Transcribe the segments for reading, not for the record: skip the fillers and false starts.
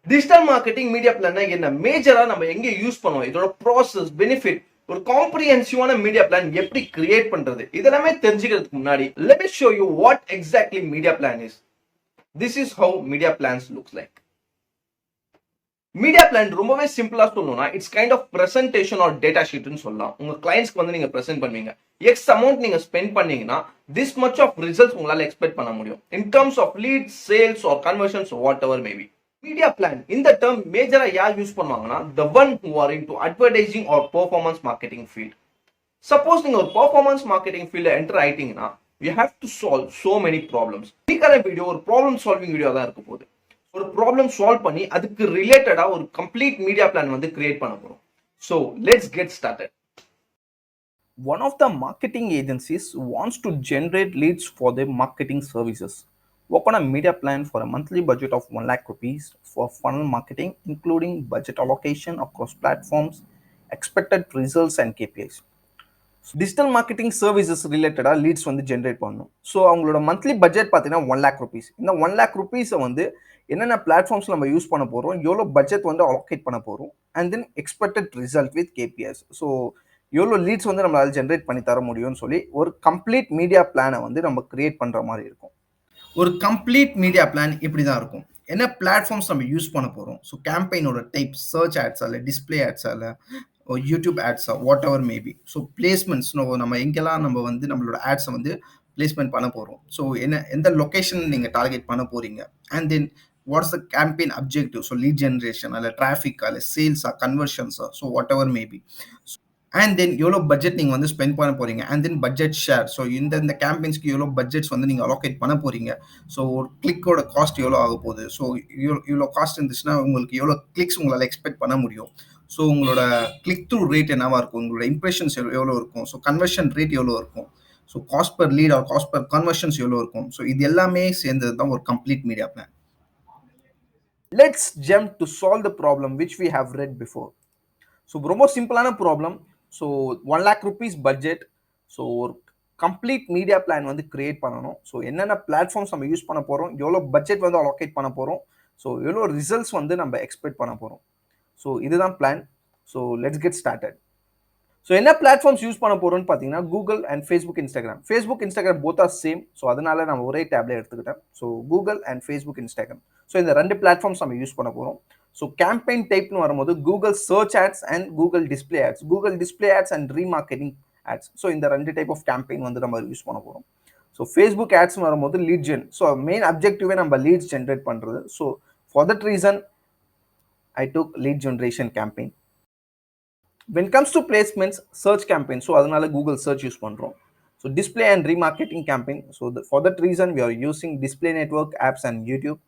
Digital marketing media plan என்ன மேஜரா நம்ம எங்க யூஸ் பண்ணுவோம், இதோட ப்ராசஸ் பெனிஃபிட், ஒரு காம்ப்ரிஹென்சிவான மீடியா பிளான் எப்படி கிரியேட் பண்றது, இதெல்லாமே தெரிஞ்சுக்கிறதுக்கு முன்னாடி let me show you what exactly media plan is. This is how media plans looks like. Media plan ரொம்பவே சிம்பிளா சொல்லணும்னா it's kind of presentation or data ஷீட்னு சொல்லலாம். உங்க கிளைண்ட்ஸ்க்கு வந்து நீங்க பிரசென்ட் பண்ணுவீங்க. எக்ஸ் அமௌண்ட் நீங்க ஸ்பெண்ட் பண்ணீங்கன்னா திஸ் மச் ஆஃப் ரிசல்ட்ஸ் உங்களால எக்ஸ்பெக்ட் பண்ண முடியும் in terms of leads, sales or conversions, whatever maybe. Media plan இந்த டேர்ம் மேஜரா யார் யூஸ் பண்ணுவாங்கன்னா the one who are into advertising or performance marketing field. Suppose நீங்க ஒரு பெர்ஃபார்மன்ஸ் மார்க்கெட்டிங் ஃபீல்ட்ல என்டர் ஆயிட்டீங்கன்னா you have to solve so many problems. இன்னைக்கான video ஒரு ப்ராப்ளம் சால்விங் வீடியோ தான் இருக்க போகுது. ஒரு ப்ராப்ளம் சால்வ் பண்ணி அதுக்கு ரிலேட்டடா ஒரு கம்ப்ளீட் மீடியா பிளான் வந்து கிரியேட் பண்ண போறோம். So let's get started. One of the marketing agencies wants to generate leads for their marketing services. Work on a media plan for a monthly budget of 1 lakh rupees for funnel marketing, including budget allocation across platforms, expected results and KPIs. Digital marketing services ரிலேட்டடாக leads வந்து generate பண்ணணும். So அவங்களோட monthly budget பார்த்தீங்கன்னா 1 lakh rupees. இந்த 1 lakh rupees வந்து என்னென்ன platforms நம்ம use பண்ண போகிறோம், எவ்வளோ பட்ஜெட் வந்து அலோகேட் பண்ண போகிறோம், and then expected result with KBS. So எவ்வளோ லீட்ஸ் வந்து நம்மளால் ஜென்ரேட் பண்ணி தர முடியும்னு சொல்லி ஒரு கம்ப்ளீட் மீடியா பிளானை வந்து நம்ம கிரியேட் பண்ணுற மாதிரி இருக்கும். ஒரு கம்ப்ளீட் மீடியா பிளான் இப்படி தான் இருக்கும். என்ன பிளாட்ஃபார்ம்ஸ் நம்ம யூஸ் பண்ண போகிறோம், ஸோ கேம்பெயினோட டைப், சர்ச் ஆட்ஸா இல்லை டிஸ்பிளே ஆட்ஸா இல்லை யூடியூப் ஆட்ஸா, whatever maybe. So placements நம்ம எங்கெல்லாம் நம்ம வந்து நம்மளோட ஆட்ஸை வந்து பிளேஸ்மெண்ட் பண்ண போகிறோம், ஸோ எந்த லொக்கேஷன் நீங்கள் டார்கெட் பண்ண போகிறீங்க, and then what's the campaign objective, so lead generation அல்ல டிராஃபிக்கா இல்லை சேல்ஸா கன்வர்ஷன்ஸா, so whatever maybe. And then எவ்வளோ பட்ஜெட் நீங்கள் வந்து ஸ்பெண்ட் பண்ண போகிறீங்க, and then budget share. So இந்த கேம்பெயின்ஸ்க்கு எவ்வளோ பட்ஜெட்ஸ் வந்து நீங்கள் அலோகேட் பண்ண போகிறீங்க, ஸோ ஒரு கிளிக்கோட காஸ்ட் எவ்வளோ ஆக போகுது, ஸோ இவ்வளோ காஸ்ட் இருந்துச்சுன்னா உங்களுக்கு எவ்வளோ கிளிக்ஸ் உங்களால் எக்ஸ்பெக்ட் பண்ண முடியும், ஸோ உங்களோட கிளிக் த்ரூ ரேட் என்னவா இருக்கும், உங்களோட இம்ப்ரெஷன்ஸ் எவ்வளோ இருக்கும், ஸோ கன்வர்ஷன் ரேட் எவ்வளோ இருக்கும், so cost per lead or cost per conversions எவ்வளோ இருக்கும். ஸோ இது எல்லாமே சேர்ந்தது தான் ஒரு complete media plan. Let's jump to solve the problem which we have read before. So ரொம்ப சிம்பிளான problem. So 1 lakh rupees budget. So ஒரு கம்ப்ளீட் மீடியா பிளான் வந்து கிரியேட் பண்ணணும். ஸோ என்னென்ன பிளாட்ஃபார்ம்ஸ் நம்ம யூஸ் பண்ண போகிறோம், எவ்வளோ பட்ஜெட் வந்து அலோகேட் பண்ண போகிறோம், ஸோ எவ்வளோ ரிசல்ட்ஸ் வந்து நம்ம எக்ஸ்பெக்ட் பண்ண போகிறோம். ஸோ இதுதான் plan. So let's get started. So என்ன பிளாட்ஃபார்ம்ஸ் யூஸ் பண்ண போகிறோம்னு பார்த்தீங்கன்னா Google and Facebook, Instagram. Facebook, Instagram both are same. So அதனால நம்ம ஒரே டேப்ல எடுத்துக்கிட்டேன். So Google and Facebook, Instagram. So இந்த ரெண்டு பிளாட்ஃபார்ம்ஸ் நம்ம யூஸ் பண்ண போகிறோம். ஸோ கேம்பெயின் டைப்னு வரும்போது Google search ads and Google display ads, Google display ads and remarketing ads. So இந்த ரெண்டு டைப் ஆஃப் கேம்பெயின் வந்து நம்ம யூஸ் பண்ண போகிறோம். ஸோ ஃபேஸ்புக் ஆட்ஸ் வரும்போது லீட் ஜென். ஸோ மெயின் அப்ஜெக்டிவே நம்ம லீட்ஸ் ஜென்ரேட் பண்ணுறது. So for that reason I took lead generation campaign. when it comes to placements, search campaign, so அதனால Google search யூஸ் பண்றோம். So display and remarketing campaign, so for that reason we are using display network apps and YouTube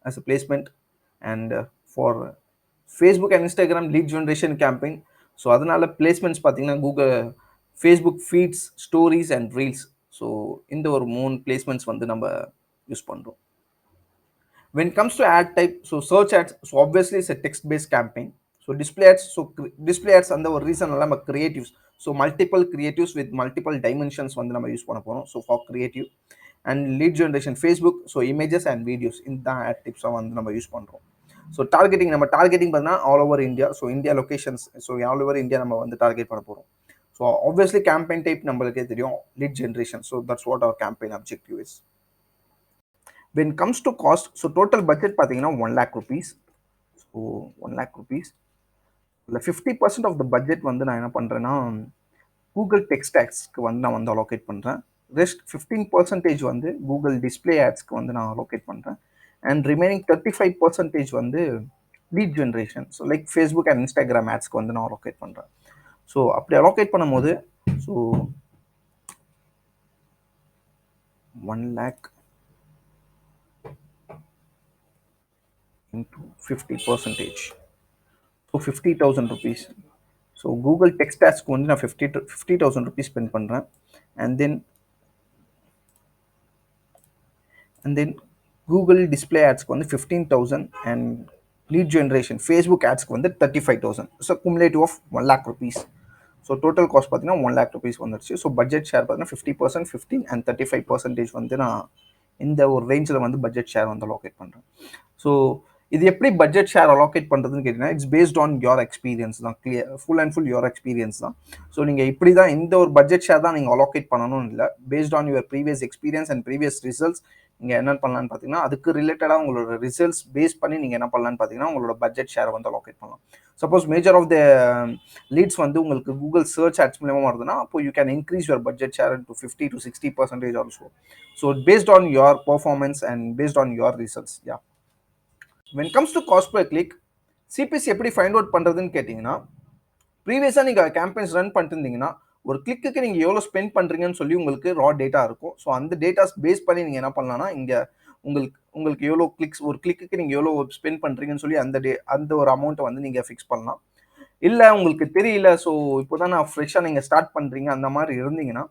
as a placement. And for Facebook and Instagram lead generation campaign, so அதனால placements பாத்தீங்கன்னா Google Facebook feeds, stories and reels. So இந்த ஒரு 3 placements வந்து நம்ம use பண்றோம். When it comes to ad type, so search ads, so obviously it's a text based campaign. So display ads, so display ads அந்த ஒரு reason நம்ம creatives, so multiple creatives with multiple dimensions வந்து நம்ம use பண்ண போறோம். So for creative and lead generation Facebook, so images and videos இந்த ad types வந்து நம்ம யூஸ் பண்றோம். So targeting, நம்ம targeting பண்ணா all over India, so India locations, so all over India நம்ம வந்து target பண்ண போறோம். So obviously campaign type நம்மளுக்கே தெரியும், lead generation, so that's what our campaign objective is. When it comes to cost, so total budget பார்த்தீங்கன்னா 1 lakh rupees. So 1 lakh rupees. இல்லை 50% of the budget வந்து நான் என்ன பண்ணுறேன்னா கூகுள் டெக்ஸ்ட் ஆட்ஸ்க்கு வந்து நான் வந்து அலோகேட் பண்ணுறேன். ரெஸ்ட் 15% வந்து கூகுள் டிஸ்பிளே ஆட்ஸ்க்கு வந்து நான் அலோகேட் பண்ணுறேன். அண்ட் ரிமைனிங் 35% வந்து lead generation, so like Facebook and Instagram ஆட்ஸ்க்கு வந்து நான் அலோகேட் பண்ணுறேன். ஸோ அப்படி அலோகேட் பண்ணும்போது so 1 lakh into 50%. So 50,000 rupees. So Google text ஆட்ஸ்க்கு வந்து நான் 50,000 rupees ஸ்பெண்ட் பண்ணுறேன். அண்ட் தென் கூகுள் டிஸ்பிளே ஆட்ஸ்க்கு வந்து 15,000 அண்ட் லீட் ஜென்ரேஷன் ஃபேஸ்புக் ஆட்ஸ்க்கு வந்து 35,000. So cumulative of 1 lakh rupees. So total cost பார்த்தீங்கன்னா 1 lakh rupees வந்துருச்சு. ஸோ பட்ஜெட் ஷேர் பார்த்தீங்கன்னா 50%, 15 அண்ட் 35% வந்து நான் இந்த ஒரு ரேஞ்சில் வந்து பட்ஜெட் ஷேர் வந்து அலோகேட் பண்ணுறேன். ஸோ இது எப்படி பட்ஜெட் ஷேர் அலோகேட் பண்ணுறதுன்னு கேட்டிங்கன்னா it's based on your experience தான், clear full and full your experience தான். ஸோ நீங்கள் இப்படி தான் இந்த ஒரு பட்ஜெட் ஷேர் தான் நீங்கள் அலோகேட் பண்ணணும்னு இல்லை, paste on your previous experience and previous results நீங்கள் என்ன பண்ணலான்னு பார்த்தீங்கன்னா அதுக்கு ரிலேட்டடாக உங்களோட ரிசல்ட்ஸ் பேஸ் பண்ணி நீங்கள் என்ன பண்ணலான்னு பார்த்தீங்கன்னா உங்களோட பட்ஜெட் ஷேரை வந்து அலோகேட் பண்ணலாம். Suppose major of the leads வந்து உங்களுக்கு கூகுள் சர்ச் ஆட்ஸ் மூலமாக வருதுன்னா அப்போ you can increase your budget share to 50 to 60% also. So based on your performance and based on your results. Yeah, when it comes to cost per click, CPC எப்படி find out பண்ணுறதுன்னு கேட்டிங்கன்னா ப்ரீவியஸாக நீங்கள் campaigns run பண்ணிட்டு இருந்தீங்கன்னா ஒரு கிளிக்கு நீங்கள் எவ்வளோ ஸ்பெண்ட் பண்ணுறீங்கன்னு சொல்லி உங்களுக்கு ரா டேட்டா இருக்கும். ஸோ அந்த டேட்டாஸ் பேஸ் பண்ணி நீங்கள் என்ன பண்ணலாம்னா இங்கே உங்களுக்கு எவ்வளோ கிளிக்ஸ் ஒரு கிளிக்கு நீங்கள் எவ்வளோ ஸ்பெண்ட் பண்ணுறீங்கன்னு சொல்லி அந்த ஒரு அமௌண்ட்டை வந்து நீங்கள் ஃபிக்ஸ் பண்ணலாம். இல்லை உங்களுக்கு தெரியல, ஸோ இப்போ தான் நான் ஃப்ரெஷ்ஷாக நீங்கள் ஸ்டார்ட் பண்ணுறீங்க அந்த மாதிரி இருந்தீங்கன்னா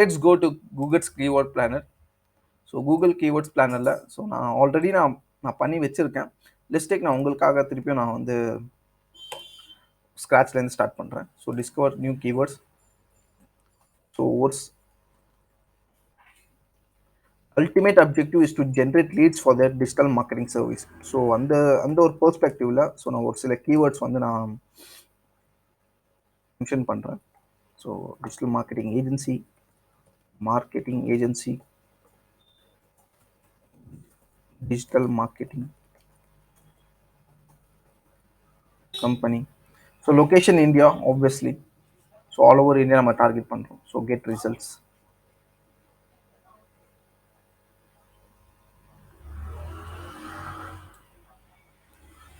let's go to Google's keyword planner. So Google keywords பிளானரில் ஸோ நான் ஆல்ரெடி நான் பண்ணி வச்சுருக்கேன். லிஸ்டேக் நான் உங்களுக்காக திருப்பியும் நான் வந்து ஸ்க்ராட்ச்லேருந்து ஸ்டார்ட் பண்ணுறேன். So discover new keywords. So words ultimate objective is to generate leads for their digital marketing service. So அந்த ஒரு பெர்ஸ்பெக்டிவ்ல ஸோ நான் ஒரு சில கீவேர்ட்ஸ் வந்து நான் மென்ஷன் பண்ணுறேன். So digital marketing agency, digital marketing company. So location India obviously. So all over India நம்ம target பண்ணுறோம். So get results.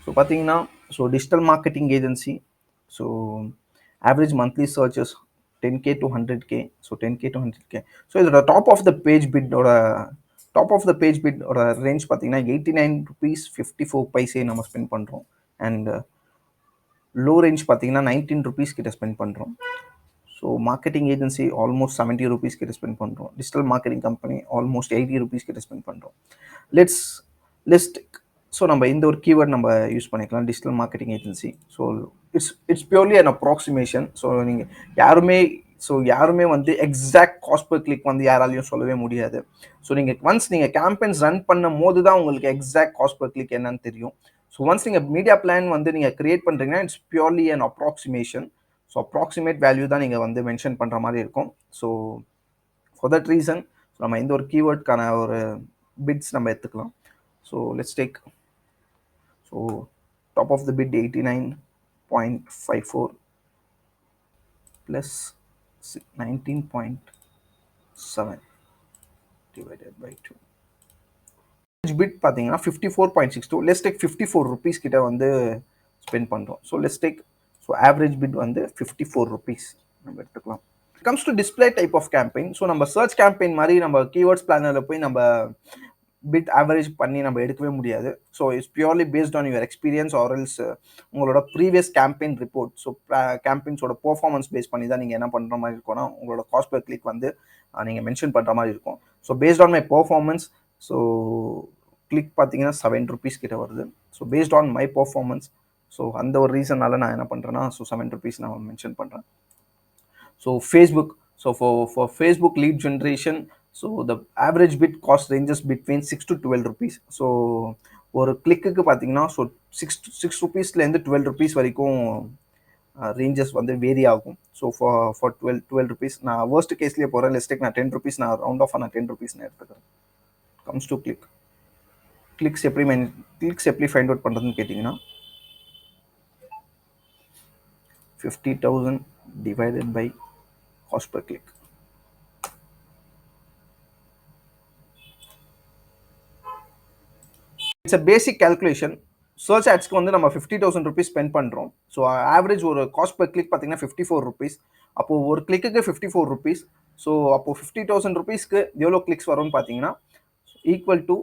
ஸோ பார்த்தீங்கன்னா so digital marketing agency, so average monthly searches 10K to 100K. So 10K to 100K. So இதோட top of the page பிட்டோட range பார்த்தீங்கன்னா 89 rupees 54 paise நம்ம spend பண்ணுறோம். And low range பார்த்தீங்கன்னா 19 rupees கிட்ட spend பண்ணுறோம். So marketing agency almost 70 rupees கிட்ட spend பண்ணுறோம். Digital marketing company almost 80 rupees கிட்ட ஸ்பெண்ட் பண்ணுறோம். லிஸ்ட் ஸோ நம்ம இந்த ஒரு கீவேர்ட் நம்ம யூஸ் பண்ணிக்கலாம், digital marketing agency. So it's purely an approximation. So நீங்கள் யாருமே வந்து எக்ஸாக்ட் காஸ்ட் பர் கிளிக் வந்து யாராலையும் சொல்லவே முடியாது. ஸோ ஒன்ஸ் நீங்கள் கேம்பெயின்ஸ் ரன் பண்ணும் போது தான் உங்களுக்கு எக்ஸாக்ட் காஸ்ட் பர் கிளிக் என்னன்னு தெரியும். ஸோ ஒன்ஸ் நீங்கள் மீடியா பிளான் வந்து நீங்கள் கிரியேட் பண்ணுறீங்கன்னா it's purely an approximation. So approximate value தான் நீங்கள் வந்து மென்ஷன் பண்ணுற மாதிரி இருக்கும். ஸோ ஃபார் தட் ரீசன் நம்ம இந்த ஒரு கீவேர்டுக்கான ஒரு பிட்ஸ் நம்ம எடுத்துக்கலாம். So let's take so top of the bid 89.54 plus 19.7 divided by 2. Bid பார்த்தீங்கன்னா 54.62. லெட்ஸ் டேக் 54 rupees கிட்ட வந்து ஸ்பெண்ட் பண்ணுறோம். So let's take so average bid வந்து 54 rupees நம்ம எடுத்துக்கலாம். Comes to display type of campaign. So நம்ம சர்ச் கேம்பெயின் மாதிரி நம்ம கீவேர்ட்ஸ் பிளானரில் போய் நம்ம பிட் ஆவரேஜ் பண்ணி நம்ம எடுக்கவே முடியாது. So it's purely based on your experience or else உங்களோட ப்ரீவியஸ் கேம்பெயின் ரிப்போர்ட். ஸோ கேம்பெயின்ஸோட பர்ஃபார்மன்ஸ் பேஸ் பண்ணி தான் நீங்கள் என்ன பண்ணுற மாதிரி இருக்கும்னா உங்களோட காஸ்ட் பர் கிளிக் வந்து நீங்கள் மென்ஷன் பண்ணுற மாதிரி இருக்கும். So based on my performance so click பார்த்தீங்கன்னா 7 rupees கிட்ட வருது. So based on my performance so அந்த ஒரு ரீசனால நான் என்ன பண்ணுறேன்னா ஸோ 7 rupees நான் மென்ஷன் பண்ணுறேன். So Facebook, so for Facebook lead generation so the average bit cost ranges between 6 to 12 rupees. So ஒரு கிளிக்கு பார்த்தீங்கன்னா ஸோ 6 rupeesலேருந்து 12 rupees வரைக்கும் ரேஞ்சஸ் வந்து வேரி ஆகும். ஸோ ஃபார் 12 rupees நான் வேர்ஸ்ட் கேஸ்லேயே போகிறேன். லெஸ்டேக் நான் 10 rupees நான் ரவுண்ட் ஆஃப் நான் 10 rupees நான் எடுத்துக்கிறேன். கம்ஸ் டு கிளிக்ஸ் எப்படி ஃபைண்ட் அவுட் பண்ணுறதுன்னு கேட்டிங்கன்னா 50,000 divided by cost per click. It's a basic calculation. Search ஆட்ஸ்க்கு வந்து நம்ம 50,000 rupees ஸ்பெண்ட் பண்ணுறோம். ஸோ ஆவரேஜ் ஒரு காஸ்ட் பர் கிளிக் பார்த்தீங்கன்னா 54 rupees. அப்போது ஒரு கிளிக்கு 54 rupees. ஸோ அப்போது 50,000 rupeesக்கு எவ்வளோ கிளிக்ஸ் வரும்னு பார்த்தீங்கன்னா equal to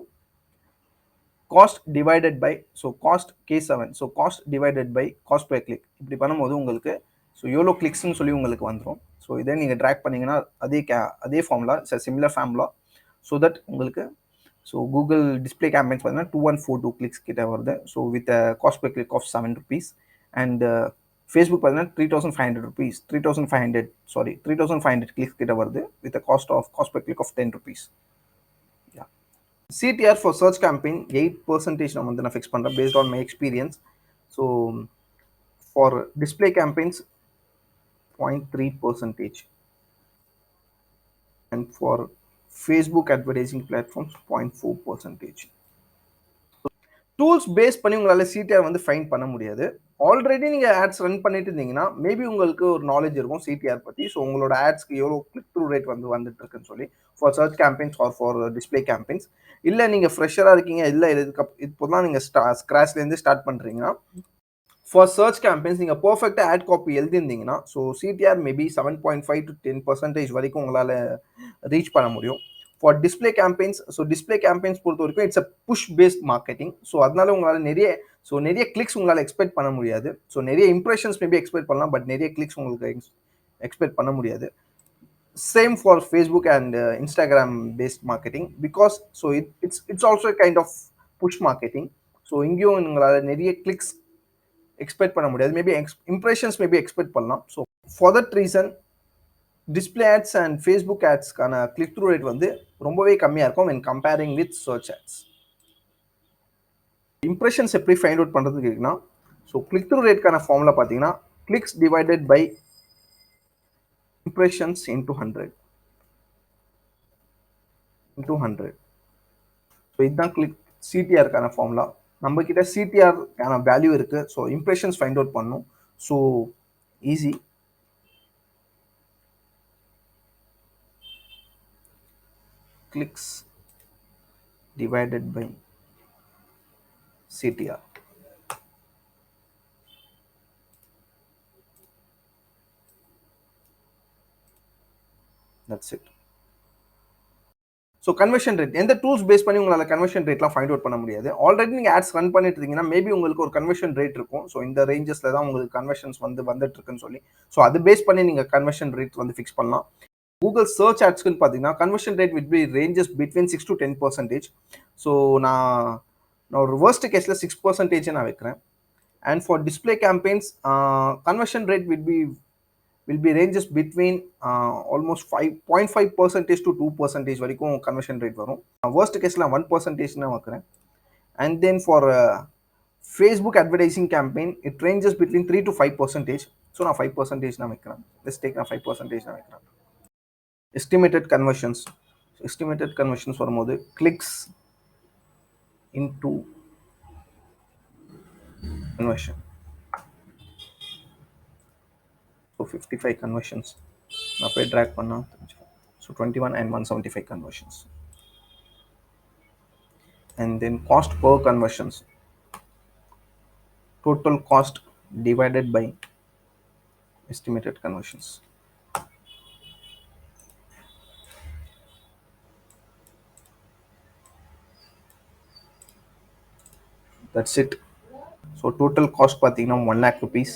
cost divided by so cost K7. So cost divided by cost per click. இப்படி பண்ணும்போது உங்களுக்கு ஸோ எவ்வளோ கிளிக்ஸ்ன்னு சொல்லி உங்களுக்கு வந்துடும். ஸோ இதே நீங்கள் ட்ராக் பண்ணிங்கன்னா அதே formula similar formula. So that உங்களுக்கு ஸோ கூகுள் டிஸ்பிளே கேம்பெயின்ஸ் பார்த்தீங்கன்னா 2142 கிளிக்ஸ் கிட்ட வருது. So with cost per click of 7 rupees. And Facebook பார்த்தீங்கன்னா 3,500 rupees 3,500 கிளிக்ஸ் கிட்ட வருது with cost per click of 10 rupees. CTR for search campaign 8% நம்ம வந்து நான் ஃபிக்ஸ் பண்ணுறேன் based on my experience. So for display campaigns 0.3%, and for Facebook advertising platforms 0.4%. Tools base பண்ணி உங்களால் CTR வந்து ஃபைன் பண்ண முடியாது. ஆல்ரெடி நீங்கள் ஆட்ஸ் ரன் பண்ணிட்டு இருந்தீங்கன்னா மேபி உங்களுக்கு ஒரு நாலேஜ் இருக்கும் சிடிஆர் பற்றி. ஸோ உங்களோட ஆட்ஸ்க்கு எவ்வளோ கிளிக் த்ரூ ரேட் வந்து வந்துட்டு இருக்குன்னு சொல்லி for search campaigns or for display campaigns. இல்லை நீங்கள் ஃப்ரெஷராக இருக்கீங்க, இல்லை இதுக்கு இப்போ தான் நீங்கள் ஸ்க்ராச்லேருந்து ஸ்டார்ட் பண்ணுறீங்கன்னா ஃபார் சர்ச் கேம்பெயின்ஸ் நீங்கள் பர்ஃபெக்டாக ஆட் காப்பி எழுதிருந்தீங்கன்னா ஸோ சிடிஆர் மேபி 7.5 to 10% வரைக்கும் உங்களால் ரீச் பண்ண முடியும். For display campaigns, so display campaigns பொறுத்த வரைக்கும் it's a push based marketing. So அதனால உங்களால் நிறைய கிளிக்ஸ் உங்களால் எக்ஸ்பெக்ட் பண்ண முடியாது. ஸோ நிறைய இம்ப்ரெஷன்ஸ் மேபி எக்ஸ்பெக்ட் பண்ணலாம், பட் நிறைய கிளிக்ஸ் உங்களுக்கு எக்ஸ்பெக்ட் பண்ண முடியாது. Same for Facebook and Instagram based marketing because so it's also kind of push marketing. So இங்கேயும் உங்களால் நிறைய கிளிக்ஸ் எக்ஸ்பெக்ட் பண்ண முடியாது, மேபி இம்ப்ரெஷன்ஸ் மேபி எக்ஸ்பெக்ட் பண்ணலாம். So for that reason display ads and Facebook ஆட்ஸ்க்கான click through rate வந்து ரொம்பவே கம்மியாக இருக்கும் when comparing with search ads. Impressions எப்படி ஃபைண்ட் அவுட் பண்ணுறதுக்கு இருக்குன்னா, ஸோ கிளிக் த்ரூ ரேட்கான ஃபார்முலா பார்த்தீங்கன்னா clicks divided by impressions into 100. So இதுதான் கிளிக் சிடிஆருக்கான ஃபார்முலா. நம்ம கிட்ட சிடிஆருக்கான வேல்யூ இருக்கு. ஸோ இம்ப்ரெஷன்ஸ் ஃபைண்ட் அவுட் பண்ணணும். So easy. Clicks divided by CTR. That's it. So conversion rate எந்த டூல்ஸ் பேஸ் பண்ணி உங்களால் கன்வர்ஷன் ரேட்லாம் ஃபைண்ட் அவுட் பண்ண முடியாது. ஆல்ரெடி நீங்கள் ஆட்ஸ் ரன் பண்ணிட்டு இருக்கீங்கன்னா மேபி உங்களுக்கு ஒரு கன்வர்ஷன் ரேட் இருக்கும். ஸோ இந்த ரேஞ்சஸில் தான் உங்களுக்கு கன்வர்ஷன்ஸ் வந்துட்டு இருக்குன்னு சொல்லி ஸோ அது பேஸ் பண்ணி நீங்கள் கன்வர்ஷன் ரேட் வந்து ஃபிக்ஸ் பண்ணலாம். கூகுள் சர்ச் ஆட்ஸ்க்குன்னு பார்த்தீங்கன்னா conversion rate will be ranges between 6 to 10%. So நான் ஒரு வேர்ஸ்ட் கேஸில் 6% நான் வைக்கிறேன். And for display campaigns conversion rate will be ranges between almost 5.5% to 2% வரைக்கும் கன்வர்ஷன் ரேட் வரும். worst கேஸில் 1% நான் வைக்கிறேன். And then for Facebook advertising campaign it ranges between 3 to 5%. So நான் 5% நான் வைக்கிறேன். லெட்ஸ் டேக் நான் 5% நான் வைக்கிறேன். எஸ்டிமேட்டட் கன்வர்ஷன்ஸ் வரும்போது clicks into conversion. So 55 conversions நான் போய் ட்ராக் பண்ணால் so 21 and 175 conversions. And then cost per conversions, total cost divided by estimated conversions. That's it. So total cost பார்த்தீங்கன்னா 1 lakh rupees.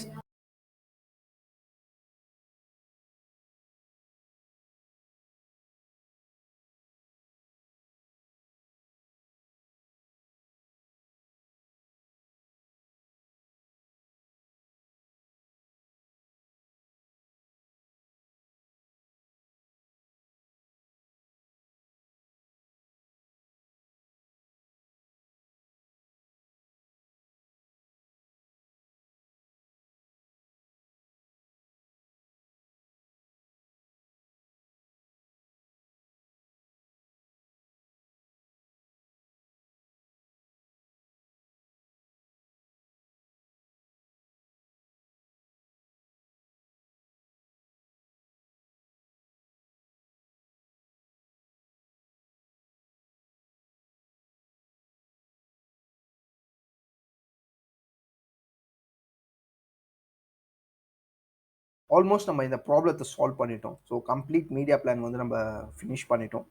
ஆல்மோஸ்ட் நம்ம இந்த ப்ராப்ளத்தை சால்வ் பண்ணிட்டோம். So complete media plan வந்து நம்ம ஃபினிஷ் பண்ணிட்டோம்.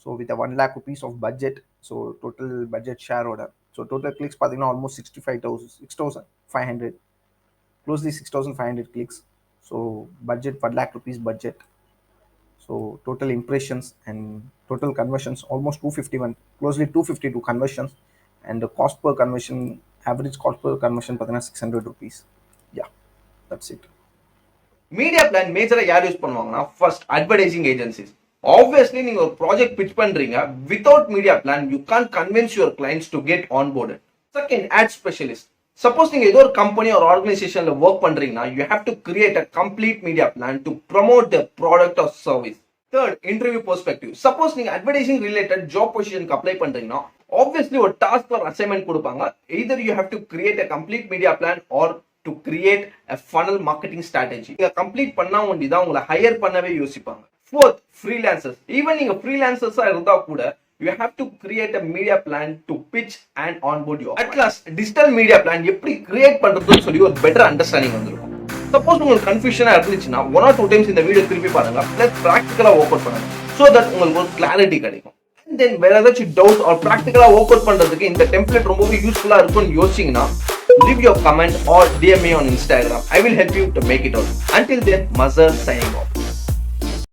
So with 1 lakh rupees of budget. So total budget ஷேரோட so total clicks பார்த்தீங்கன்னா almost 6,500 closely 6,500 clicks. So budget 1 lakh rupees budget. So total impressions and total conversions almost 251 closely 252 conversions. And cost per conversion average cost per conversion பார்த்தீங்கன்னா 600 rupees. Yeah, that's it. Media plan மேஜரா யார் use பண்ணுவாங்கன்னா first advertising agencies. Obviously நீங்க ஒரு project pitch பண்றீங்க, without media plan you can't convince your clients to get onboarded. Second, ad specialist. Suppose நீங்க ஏதோ ஒரு கம்பெனி ஒரு ஆர்கனைசேஷன்ல ஒர்க் பண்றீங்கன்னா you have to create a complete media plan to promote the product or service. Third, interview perspective. Suppose நீங்க advertising related job positionக்கு apply பண்றீங்கன்னா obviously ஒரு task ஒரு assignment கொடுப்பாங்க. Either you have to create a complete media plan or to create a funnel marketing strategy. நீங்க complete பண்ணா ஒண்டி தான் உங்களை ஹையர் பண்ணவே யோசிப்பாங்க. Fourth, freelancers. Even நீங்க freelancers-ஆ இருந்தா கூட you have to create a media plan to pitch and onboard you. At last, digital media plan எப்படி கிரியேட் பண்றதுன்னு சொல்லி ஒரு பெட்டர் அண்டர்ஸ்டாண்டிங் வந்திருக்கும். சப்போஸ் உங்களுக்கு கன்ஃபியூஷனா இருந்துச்சுன்னா 1 or 2 டைம்ஸ் இந்த வீடியோ திருப்பி பாருங்க, பிளஸ் பிராக்டிகலா ஒர்க் அவுட் பண்ணுங்க, so that உங்களுக்கு ஒரு கிளாரிட்டி கிடைக்கும். And then வேற ஏதாச்சும் டவுட் ஆர் பிராக்டிகலா ஒர்க் அவுட் பண்றதுக்கு இந்த டெம்ப்ளேட் ரொம்பவே யூஸ்ஃபுல்லா இருக்கும்னு யோசிச்சீங்கன்னா leave your comment or DM me on Instagram. I will help you to make it out. Until then, Mazhar signing off.